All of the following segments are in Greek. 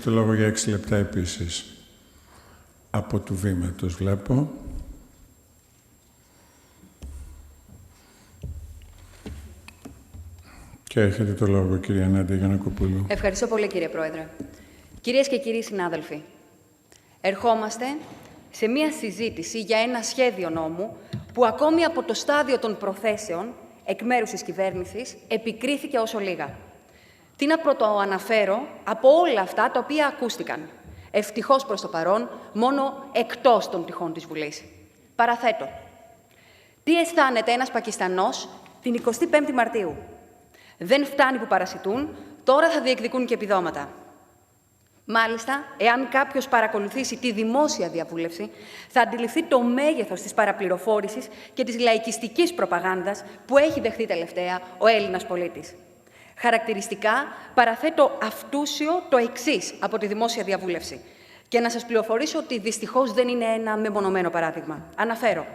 το λόγο για 6 λεπτά επίσης. Από του Βήματος βλέπω. Και έχετε το λόγο, κυρία Νάντια Γιαννακοπούλου. Ευχαριστώ πολύ, κύριε Πρόεδρε. Κυρίες και κύριοι συνάδελφοι, ερχόμαστε σε μία συζήτηση για ένα σχέδιο νόμου που ακόμη από το στάδιο των προθέσεων εκ μέρους της κυβέρνησης επικρίθηκε όσο λίγα. Τι να πρωτοαναφέρω από όλα αυτά τα οποία ακούστηκαν. Ευτυχώς προς το παρόν, μόνο εκτός των τυχών της Βουλής. Παραθέτω. Τι αισθάνεται ένας Πακιστανός την 25η Μαρτίου. Δεν φτάνει που παρασιτούν, τώρα θα διεκδικούν και επιδόματα. Μάλιστα, εάν κάποιος παρακολουθήσει τη δημόσια διαβούλευση, θα αντιληφθεί το μέγεθος της παραπληροφόρησης και της λαϊκιστικής προπαγάνδας που έχει δεχθεί τελευταία ο Έλληνας πολίτης. Χαρακτηριστικά, παραθέτω αυτούσιο το εξής από τη δημόσια διαβούλευση. Και να σας πληροφορήσω ότι δυστυχώς δεν είναι ένα μεμονωμένο παράδειγμα. Αναφέρω.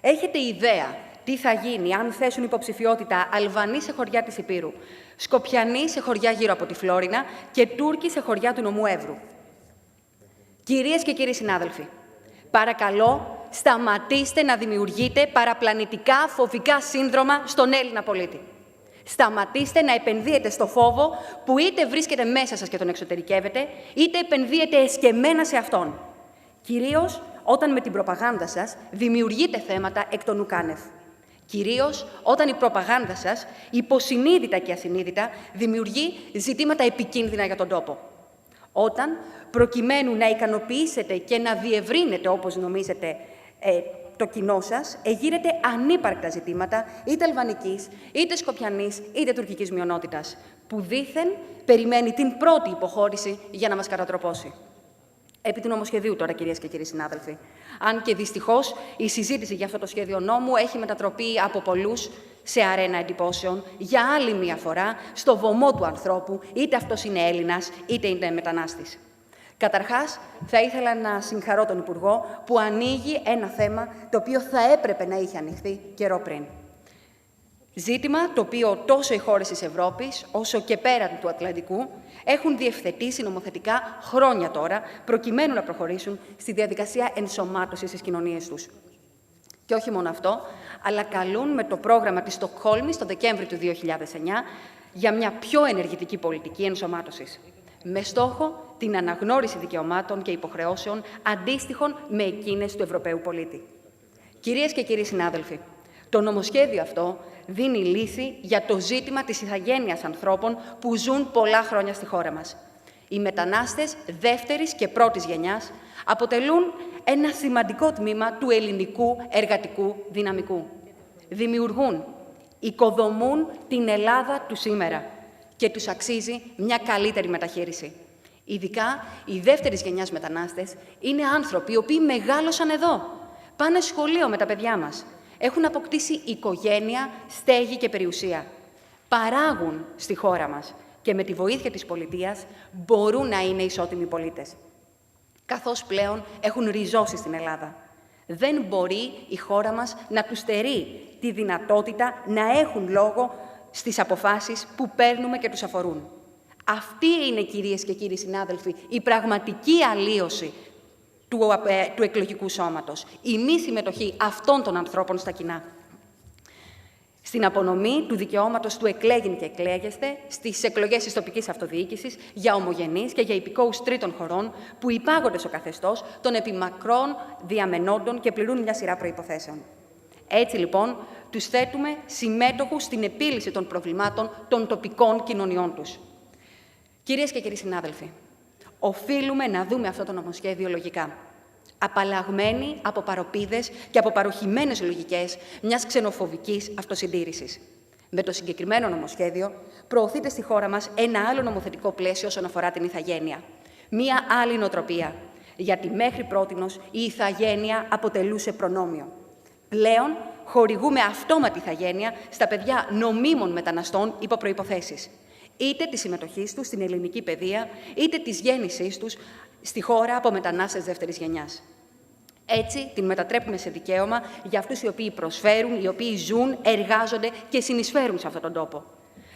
Έχετε ιδέα τι θα γίνει αν θέσουν υποψηφιότητα Αλβανοί σε χωριά της Ηπείρου, Σκοπιανοί σε χωριά γύρω από τη Φλόρινα και Τούρκοι σε χωριά του νομού Εύρου? Κυρίες και κύριοι συνάδελφοι, παρακαλώ σταματήστε να δημιουργείτε παραπλανητικά φοβικά σύνδρομα στον Έλληνα πολίτη. Σταματήστε να επενδύετε στο φόβο που είτε βρίσκεται μέσα σας και τον εξωτερικεύετε, είτε επενδύετε εσκεμμένα σε αυτόν. Κυρίως όταν με την προπαγάνδα σας δημιουργείτε θέματα εκ των ουκάνευ. Κυρίως όταν η προπαγάνδα σας, υποσυνείδητα και ασυνείδητα, δημιουργεί ζητήματα επικίνδυνα για τον τόπο. Όταν, προκειμένου να ικανοποιήσετε και να διευρύνετε, όπως νομίζετε, το κοινό σας, εγείρετε ανύπαρκτα ζητήματα είτε αλβανικής, είτε σκοπιανής, είτε τουρκικής μειονότητας, που δήθεν περιμένει την πρώτη υποχώρηση για να μας κατατροπώσει. Επί του νομοσχεδίου τώρα, κυρίες και κύριοι συνάδελφοι. Αν και δυστυχώς η συζήτηση για αυτό το σχέδιο νόμου έχει μετατροπεί από πολλούς σε αρένα εντυπώσεων για άλλη μία φορά στο βωμό του ανθρώπου, είτε αυτός είναι Έλληνας, είτε είναι μετανάστης. Καταρχάς, θα ήθελα να συγχαρώ τον Υπουργό που ανοίγει ένα θέμα το οποίο θα έπρεπε να είχε ανοιχθεί καιρό πριν. Ζήτημα το οποίο τόσο οι χώρες της Ευρώπης, όσο και πέραν του Ατλαντικού, έχουν διευθετήσει νομοθετικά χρόνια τώρα, προκειμένου να προχωρήσουν στη διαδικασία ενσωμάτωσης στις κοινωνίες τους. Και όχι μόνο αυτό, αλλά καλούν με το πρόγραμμα της Στοκχόλμης το Δεκέμβρη του 2009 για μια πιο ενεργητική πολιτική ενσωμάτωσης, με στόχο την αναγνώριση δικαιωμάτων και υποχρεώσεων αντίστοιχων με εκείνες του Ευρωπαίου πολίτη. Κυρίες και κύριοι συνάδελφοι, το νομοσχέδιο αυτό δίνει λύση για το ζήτημα της ηθαγένειας ανθρώπων που ζουν πολλά χρόνια στη χώρα μας. Οι μετανάστες δεύτερης και πρώτης γενιάς αποτελούν ένα σημαντικό τμήμα του ελληνικού εργατικού δυναμικού. Δημιουργούν, οικοδομούν την Ελλάδα του σήμερα και τους αξίζει μια καλύτερη μεταχείριση. Ειδικά οι δεύτερης γενιάς μετανάστες είναι άνθρωποι οι οποίοι μεγάλωσαν εδώ, πάνε σχολείο με τα παιδιά μας. Έχουν αποκτήσει οικογένεια, στέγη και περιουσία. Παράγουν στη χώρα μας και με τη βοήθεια της πολιτείας μπορούν να είναι ισότιμοι πολίτες. Καθώς πλέον έχουν ριζώσει στην Ελλάδα. Δεν μπορεί η χώρα μας να τους στερεί τη δυνατότητα να έχουν λόγο στις αποφάσεις που παίρνουμε και τους αφορούν. Αυτή είναι, κυρίες και κύριοι συνάδελφοι, η πραγματική αλλίωση του εκλογικού σώματος, η μη συμμετοχή αυτών των ανθρώπων στα κοινά. Στην απονομή του δικαιώματος του εκλέγειν και εκλέγεστε στις εκλογές της τοπικής αυτοδιοίκησης για ομογενείς και για υπηκόους τρίτων χωρών που υπάγονται στο καθεστώς των επιμακρών διαμενόντων και πληρούν μια σειρά προϋποθέσεων. Έτσι, λοιπόν, τους θέτουμε συμμέτοχους στην επίλυση των προβλημάτων των τοπικών κοινωνιών τους. Κυρίες και κύριοι συνάδελφοι, οφείλουμε να δούμε αυτό το νομοσχέδιο λογικά. Απαλλαγμένοι από παροπίδες και από παροχημένες λογικές μιας ξενοφοβικής αυτοσυντήρησης. Με το συγκεκριμένο νομοσχέδιο προωθείται στη χώρα μας ένα άλλο νομοθετικό πλαίσιο όσον αφορά την ηθαγένεια. Μία άλλη νοοτροπία, γιατί μέχρι πρότινος η ηθαγένεια αποτελούσε προνόμιο. Πλέον χορηγούμε αυτόματη ηθαγένεια στα παιδιά νομίμων μεταναστών υπό προϋποθέσεις. Είτε τη συμμετοχής τους στην ελληνική παιδεία, είτε της γέννησής τους στη χώρα από μετανάστες δεύτερης γενιάς. Έτσι, την μετατρέπουμε σε δικαίωμα για αυτούς οι οποίοι προσφέρουν, οι οποίοι ζουν, εργάζονται και συνεισφέρουν σε αυτόν τον τόπο.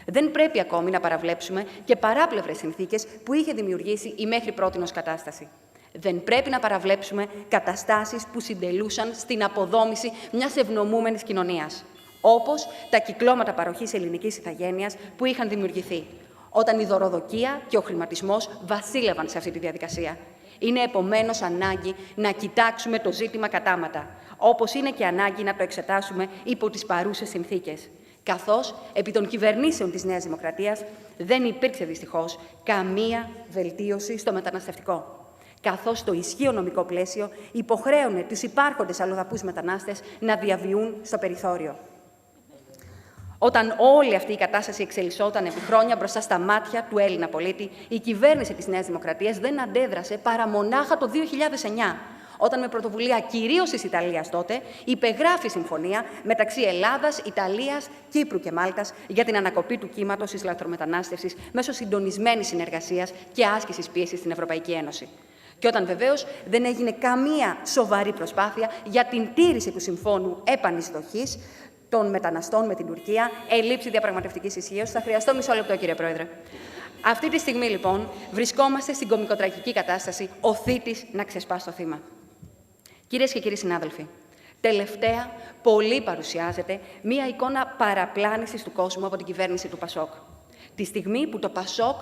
Δεν πρέπει ακόμη να παραβλέψουμε και παράπλευρες συνθήκες που είχε δημιουργήσει η μέχρι πρότινος κατάσταση. Δεν πρέπει να παραβλέψουμε καταστάσεις που συντελούσαν στην αποδόμηση μιας ευνομούμενης κοινωνίας, όπως τα κυκλώματα παροχής ελληνικής ηθαγένειας που είχαν δημιουργηθεί, όταν η δωροδοκία και ο χρηματισμός βασίλευαν σε αυτή τη διαδικασία. Είναι επομένως ανάγκη να κοιτάξουμε το ζήτημα κατάματα, όπως είναι και ανάγκη να το εξετάσουμε υπό τις παρούσες συνθήκες. Καθώς επί των κυβερνήσεων της Νέας Δημοκρατίας δεν υπήρξε δυστυχώς καμία βελτίωση στο μεταναστευτικό. Καθώς το ισχύο νομικό πλαίσιο υποχρέωνε τους υπάρχοντες αλλοδαπούς μετανάστες να διαβιούν στο περιθώριο. Όταν όλη αυτή η κατάσταση εξελισσόταν επί χρόνια μπροστά στα μάτια του Έλληνα πολίτη, η κυβέρνηση της Νέας Δημοκρατίας δεν αντέδρασε παρά μονάχα το 2009, όταν με πρωτοβουλία κυρίως της Ιταλίας τότε υπεγράφει συμφωνία μεταξύ Ελλάδας, Ιταλίας, Κύπρου και Μάλτας για την ανακοπή του κύματος της λαθρομετανάστευσης μέσω συντονισμένης συνεργασίας και άσκησης πίεσης στην Ευρωπαϊκή Ένωση. Και όταν βεβαίως δεν έγινε καμία σοβαρή προσπάθεια για την τήρηση του Συμφώνου Επανεισδοχής των μεταναστών με την Τουρκία, ελήψη διαπραγματευτικής ισχύως. Θα χρειαστώ μισό λεπτό, κύριε Πρόεδρε. Αυτή τη στιγμή, λοιπόν, βρισκόμαστε στην κωμικοτραγική κατάσταση ο θήτης να ξεσπάσει το θύμα. Κυρίες και κύριοι συνάδελφοι, τελευταία πολύ παρουσιάζεται μία εικόνα παραπλάνησης του κόσμου από την κυβέρνηση του ΠΑΣΟΚ. Τη στιγμή που το ΠΑΣΟΚ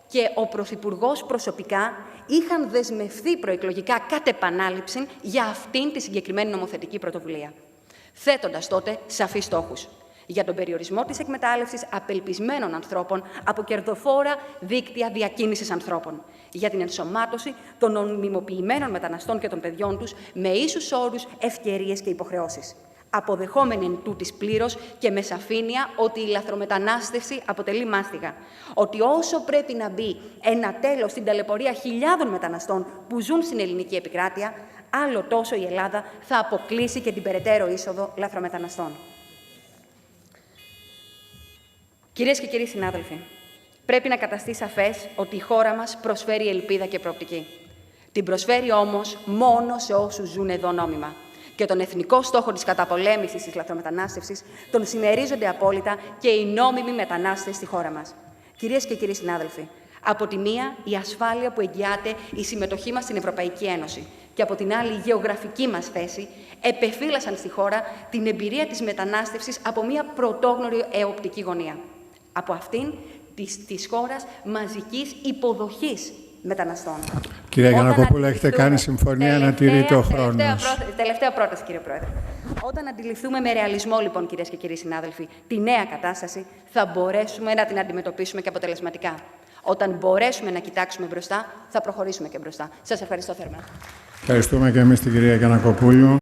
και ο Πρωθυπουργός προσωπικά είχαν δεσμευθεί προεκλογικά κατ' επανάληψη για αυτήν τη συγκεκριμένη νομοθετική πρωτοβουλία, θέτοντας τότε σαφείς στόχους για τον περιορισμό της εκμετάλλευσης απελπισμένων ανθρώπων από κερδοφόρα δίκτυα διακίνησης ανθρώπων, για την ενσωμάτωση των νομιμοποιημένων μεταναστών και των παιδιών τους με ίσους όρους, ευκαιρίες και υποχρεώσεις, αποδεχόμενοι εν τούτης πλήρως και με σαφήνεια ότι η λαθρομετανάστευση αποτελεί μάστιγα, ότι όσο πρέπει να μπει ένα τέλος στην ταλαιπωρία χιλιάδων μεταναστών που ζουν στην ελληνική επικράτεια, άλλο τόσο η Ελλάδα θα αποκλείσει και την περαιτέρω είσοδο λαθρομεταναστών. Κυρίες και κύριοι συνάδελφοι, πρέπει να καταστεί σαφές ότι η χώρα μας προσφέρει ελπίδα και προοπτική. Την προσφέρει όμως μόνο σε όσους ζουν εδώ νόμιμα. Και τον εθνικό στόχο της καταπολέμησης της λαθρομετανάστευσης τον συμμερίζονται απόλυτα και οι νόμιμοι μετανάστες στη χώρα μας. Κυρίες και κύριοι συνάδελφοι, από τη μία η ασφάλεια που εγγυάται η συμμετοχή μας στην Ευρωπαϊκή Ένωση και από την άλλη η γεωγραφική μας θέση επεφύλασαν στη χώρα την εμπειρία της μετανάστευσης από μια πρωτόγνωρη οπτική γωνία. Από αυτήν της χώρας μαζικής υποδοχής μεταναστών. Κυρία Γιαννακοπούλου, έχετε κάνει συμφωνία να τηρείτε ο χρόνος. Τελευταία πρόταση, κύριε Πρόεδρε. Όταν αντιληφθούμε με ρεαλισμό, λοιπόν, κυρίες και κύριοι συνάδελφοι, τη νέα κατάσταση, θα μπορέσουμε να την αντιμετωπίσουμε και αποτελεσματικά. Όταν μπορέσουμε να κοιτάξουμε μπροστά, θα προχωρήσουμε και μπροστά. Σας ευχαριστώ θερμά. Ευχαριστούμε και εμείς την κυρία Γιαννακοπούλου.